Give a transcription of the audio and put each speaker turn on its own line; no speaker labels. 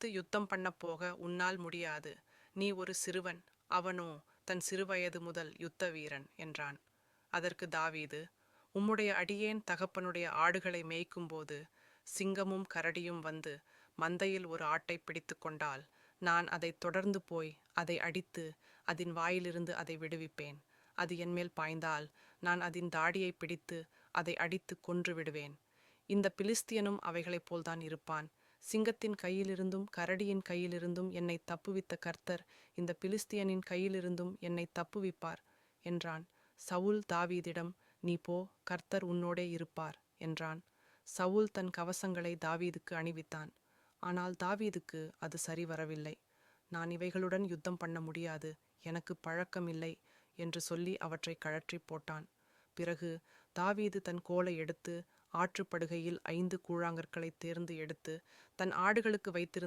எடுத்து யுத்தம் பண்ணப் போக உன்னால் முடியாது. நீ ஒரு சிறுவன், அவனோ தன் சிறுவயது முதல் யுத்த வீரன் என்றான். அதற்கு தாவீது, உம்முடைய அடியேன் தகப்பனுடைய ஆடுகளை மேய்க்கும்போது சிங்கமும் கரடியும் வந்து மந்தையில் ஒரு ஆட்டை பிடித்து கொண்டால், நான் அதை தொடர்ந்து போய் அதை அடித்து அதன் வாயிலிருந்து அதை விடுவிப்பேன். அது என்மேல் பாய்ந்தால் நான் அதன் தாடியை பிடித்து அதை அடித்து கொன்று விடுவேன். இந்த பிலிஸ்தியனும் அவைகளைப் போல்தான் இருப்பான். சிங்கத்தின் கையிலிருந்தும் கரடியின் கையிலிருந்தும் என்னை தப்புவித்த கர்த்தர் இந்த பிலிஸ்தியனின் கையிலிருந்தும் என்னை தப்புவிப்பார் என்றான். சவுல் தாவீதிடம், நீ போ, கர்த்தர் உன்னோடே இருப்பார் என்றான். சவுல் தன் கவசங்களை தாவீதுக்கு அணிவித்தான். ஆனால் தாவீதுக்கு அது சரி வரவில்லை. நான் இவைகளுடன் யுத்தம் பண்ண முடியாது, எனக்கு பழக்கமில்லை என்று சொல்லி அவற்றை கழற்றி போட்டான். பிறகு தாவீது தன் கோலை எடுத்து ஆற்றுப்படுகையில் 5 கூழாங்கற்களை தேர்ந்து எடுத்து தன் ஆடுகளுக்கு வைத்திருந்த